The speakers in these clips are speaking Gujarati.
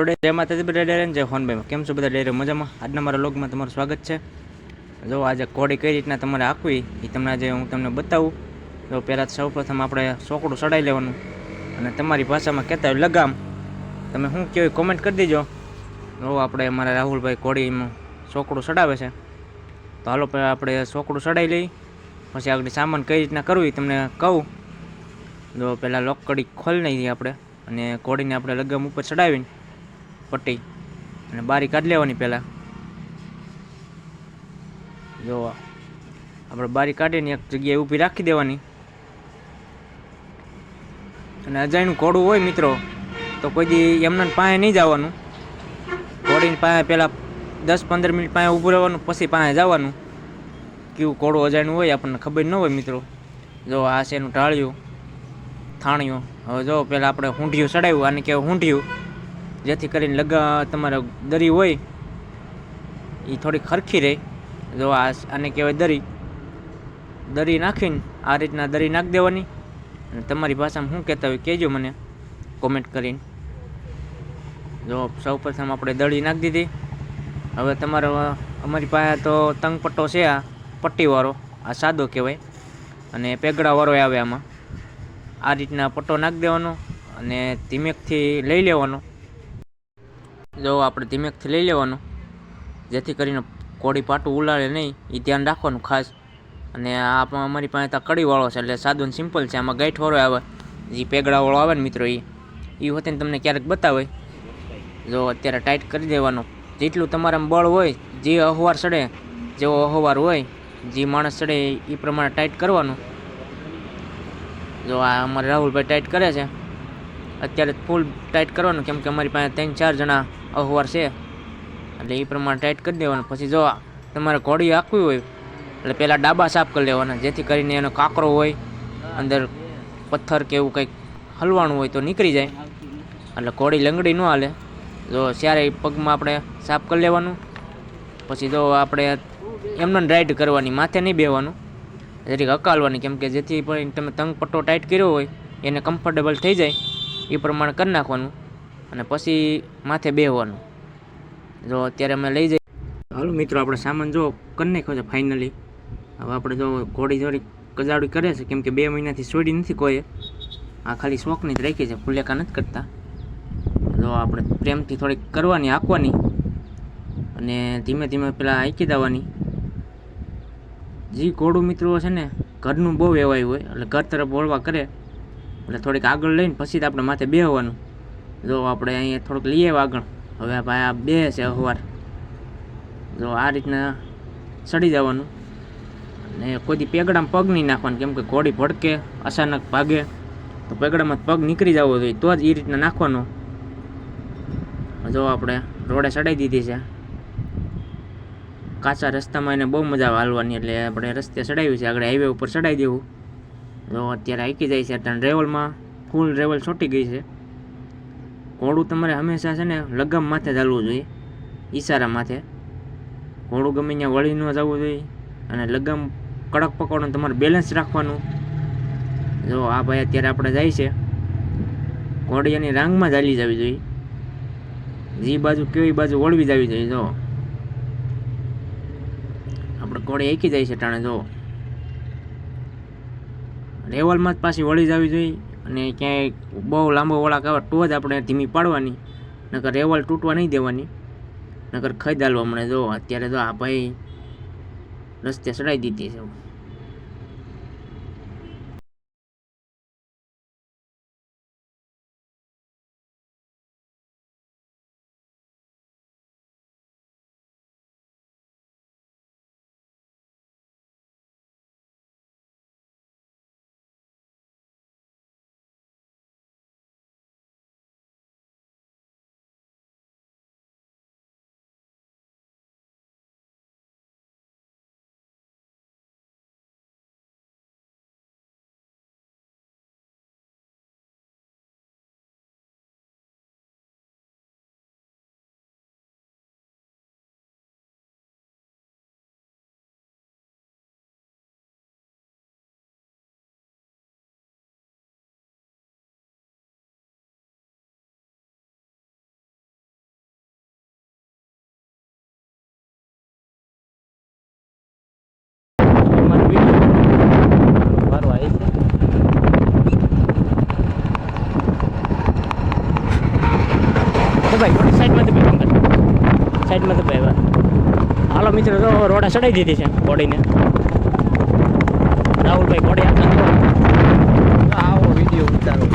હાલો જય માતાજી બધા ડેરે જય હોનભાઈ કેમ છો બધા ડેરે મજામાં? આજના મારા લોગમાં તમારું સ્વાગત છે. જો આજે કોડી કઈ રીતના તમારે આખવી એ તમને આજે હું તમને બતાવું. તો પહેલાં સૌપ્રથમ આપણે સોકડું સડાઈ લેવાનું અને તમારી ભાષામાં કહેતા હોય લગામ, તમે શું કહો કોમેન્ટ કરી દેજો. જો આપણે અમારા રાહુલભાઈ કોડીમાં સોકડું સડાવે છે, તો હાલો આપણે સોકડું સડાઈ લઈ. પછી આગળ સામાન કઈ રીતના કરવું એ તમને કહું. જો પહેલાં લોકકડી ખોલી નાખીએ આપણે અને કોડીને આપણે લગામ ઉપર ચડાવીને પટ્ટી અને બારી કાઢી લેવાની. પહેલાં જો આપણે બારી કાઢીને એક જગ્યાએ ઊભી રાખી દેવાની. અને અજાણ્યું ઘોડું હોય મિત્રો તો કોઈ દી એમના પાસે નહીં જવાનું. ઘોડીની પાસે પહેલાં 10-15 મિનિટ પાસે ઊભું રહેવાનું, પછી પાસે જવાનું. કેવું ઘોડું અજાણ્યું હોય આપણને ખબર ન હોય મિત્રો. જો આ છે એનું ઢાળ્યું થાણિયું. હવે જો પહેલાં આપણે હુંઢિયું ચડાવ્યું, આને કહેવાય હુંઢિયું, જેથી કરીને તમારે દરી હોય એ થોડી ખરખી રહે. જો આને કહેવાય દરી. દરી નાખીને આ રીતના દરી નાખી દેવાની. અને તમારી ભાષામાં શું કહેતા હોય કહેજો મને કોમેન્ટ કરીને. જો સૌપ્રથમ આપણે દળી નાખી દીધી. હવે તમારે અમારી પાસે તો તંગ પટ્ટો છે, આ પટ્ટીવાળો, આ સાદો કહેવાય અને પેગડાવાળો આવે આમાં. આ રીતના પટ્ટો નાખી દેવાનો અને ધીમેકથી લઈ લેવાનો. જો આપણે ધીમેકથી લઈ લેવાનું, જેથી કરીને કોડી પાટું ઉલાળે નહીં એ ધ્યાન રાખવાનું ખાસ. અને આ અમારી પાસે તો કડીવાળો છે એટલે સાદું ને સિમ્પલ છે. આમાં ગાંઠવાળો આવે, જે પેગડાવાળો આવે ને મિત્રો એ હોતે તમને ક્યારેક બતાવે. જો અત્યારે ટાઈટ કરી દેવાનો. જેટલું તમારામાં બળ હોય, જે અહવાર ચડે, જેવો અહવાર હોય, જે માણસ ચડે એ પ્રમાણે ટાઈટ કરવાનું. જો આ અમારે રાહુલભાઈ ટાઈટ કરે છે. અત્યારે ફૂલ ટાઈટ કરવાનું, કેમ કે અમારી પાસે 3-4 જણા અહવાર છે એટલે એ પ્રમાણે ટાઈટ કરી દેવાનું. પછી જો તમારે ઘોડી આખવી હોય એટલે પહેલાં ડાબા સાફ કરી લેવાના, જેથી કરીને એનો કાંકરો હોય, અંદર પથ્થર કે એવું કંઈક હલવાનું હોય તો નીકળી જાય, એટલે ઘોડી લંગડી ન હાલે. જો ત્યારે પગમાં આપણે સાફ કરી લેવાનું. પછી જો આપણે એમને રાઈડ કરવાની, માથે નહીં બેવાનું, જરીક હકાલવાની, કેમ કે જેથી પણ તમે તંગ પટ્ટો ટાઈટ કર્યો હોય એને કમ્ફર્ટેબલ થઈ જાય એ પ્રમાણે કરી નાખવાનું. અને પછી માથે બેહવાનું. જો અત્યારે અમે લઈ જઈએ. હાલો મિત્રો આપણે સામાન જો કરી નાખ્યો છે ફાઇનલી. હવે આપણે જો ઘોડી થોડી કજાડી કરે છે, કેમ કે 2 મહિનાથી છોડી નથી કોઈએ. આ ખાલી શોખની જ રાખી છે, ફુલેકા નથી કરતા. જો આપણે પ્રેમથી થોડીક કરવાની, હાંકવાની અને ધીમે ધીમે પેલા હાંકી દેવાની. જે ઘોડું મિત્રો છે ને ઘરનું બહુ એવાય હોય એટલે ઘર તરફ વળવા કરે એટલે થોડીક આગળ લઈને પછી જ આપણે માથે બેહવાનું. જો આપણે અહીંયા થોડુંક લઈએ આગળ. હવે ભાઈ આ બે છે અહવાર. જો આ રીતના ચડી જવાનું અને કોઈ દી પેગડામાં પગ નહીં નાખવાનું, કેમ કે ઘોડી ભડકે અચાનક ભાગે તો પેગડામાં પગ નીકળી જવો જોઈએ, તો જ એ રીતના નાખવાનો. જો આપણે રોડે ચડાવી દીધી છે. કાચા રસ્તામાં એને બહુ મજા આવે હાલવાની, એટલે આપણે રસ્તે ચડાવ્યું છે. આગળ હાઈવે ઉપર ચડાવી દેવું. જો અત્યારે હાંકી જાય છે. અત્યારે રેવલમાં ફૂલ રેવલ છોટી ગઈ છે. ઘોડું તમારે હંમેશા છે ને લગામ માથે ચાલવું જોઈએ, ઈશારા માથે. ઘોડું ગમે ત્યાં વળી ન જવું જોઈએ અને લગામ કડક પકડવાનું, તમારે બેલેન્સ રાખવાનું. જો આ ભાઈ અત્યારે આપણે જાય છે. ઘોડી એની રાંગમાં ચાલી જવી જોઈએ, જે બાજુ કેવી બાજુ વળવી જવી જોઈએ. જો આપણે ઘોડી હાંકી જાય છે ટાણે. જો રેવલમાં જ પાછી વળી જવી જોઈએ અને ક્યાંય બહુ લાંબો વળાક આવે તો જ આપણે ધીમી પાડવાની, નકર રેવલ તૂટવા નહીં દેવાની, નકર ખઈ હાલવા મળે. જો અત્યારે જો આ ભાઈ રસ્તે ચડાવી દીધી છે. ભાઈ થોડી સાઈડમાં તો ભાઈ પંકજ સાઈડમાં તો ભાઈ હાલો મિત્રો તો રોડા ચડાવી દીધી છે ઘોડીને રાહુલભાઈ ઘોડી આપતા આવો વિડીયો ઉતારો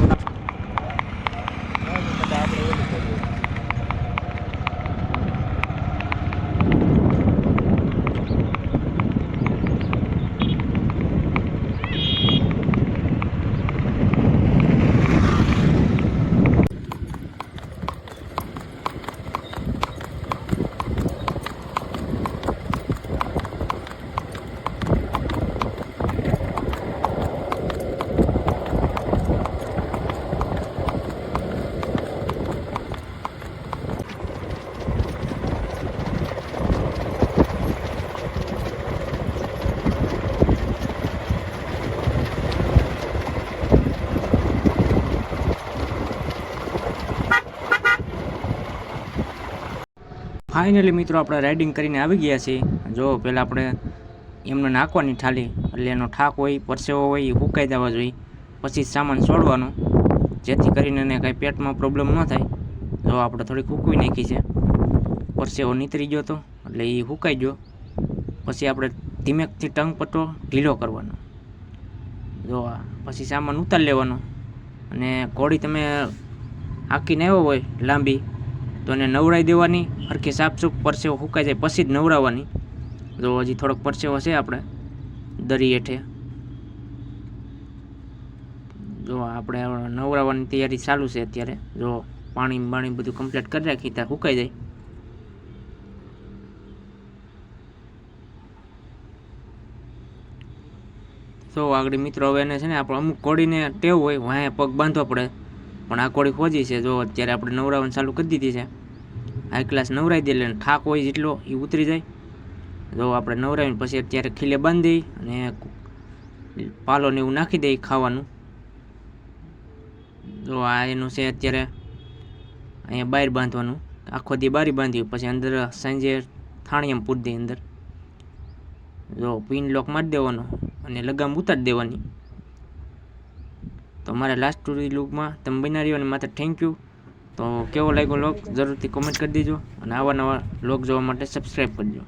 ફાઇનલી મિત્રો આપણે રાઇડિંગ કરીને આવી ગયા છીએ. જો પહેલાં આપણે એમને નાખવાની થાળી એટલે એનો ઠાક હોય પરસેવો હોય એ ફૂંકાઈ દેવા જોઈએ. પછી સામાન છોડવાનો જેથી કરીને એને કાંઈ પેટમાં પ્રોબ્લેમ ન થાય. જો આપણે થોડીક ફૂંકવી નાખી છે, પરસેવો નીતરી ગયો હતો એટલે એ ફૂંકાઈ ગયો. પછી આપણે ધીમેકથી ટંગ પટ્ટો ઢીલો કરવાનો. જો આ પછી સામાન ઉતારી લેવાનો અને ઘોડી તમે હાંકીને આવ્યો હોય લાંબી તો એને નવડાવી દેવાની. હરખી સાફસૂફ પરસેવો ફૂંકાઈ જાય પછી જ નવડાવવાની. જો હજી થોડોક પરસેવો છે આપણે દરી હેઠે. જો આપણે નવડાવવાની તૈયારી ચાલુ છે અત્યારે. જો પાણી બધું કમ્પ્લીટ કરી રાખી ત્યાં ફૂંકાઈ જાય. તો આગળ મિત્રો હવે એને છે ને આપણે અમુક ઘોડીને ટેવ હોય વાંહે પગ બાંધવા પડે, પણ આ ઘોડી ખોજી છે. જો અત્યારે આપણે નવડાવવાનું ચાલુ કરી દીધી છે. હાઈ ક્લાસ નવરાવી દે એટલે ઠાક હોય જેટલો એ ઉતરી જાય. જો આપણે નવરાવીને પછી અત્યારે ખીલે બાંધી દઈ અને પાલો ને એવું નાખી દઈ ખાવાનું. જો આ એનું છે અત્યારે અહીંયા બહાર બાંધવાનું. આખો દી બારી બાંધી પછી અંદર સાંજે થાણીયામાં પૂરી દઈ અંદર. જો પિન લોક મારી દેવાનો અને લગામ ઉતારી દેવાની. તો મારા લાસ્ટ સ્ટોરી લુકમાં તમે બના રહ્યો અને માત્ર થેન્ક યુ. તો કેવો લાગ્યો લોક જરૂરથી કોમેન્ટ કરી દેજો અને આવા નવા લોક જોવા માટે સબસ્ક્રાઈબ કરજો.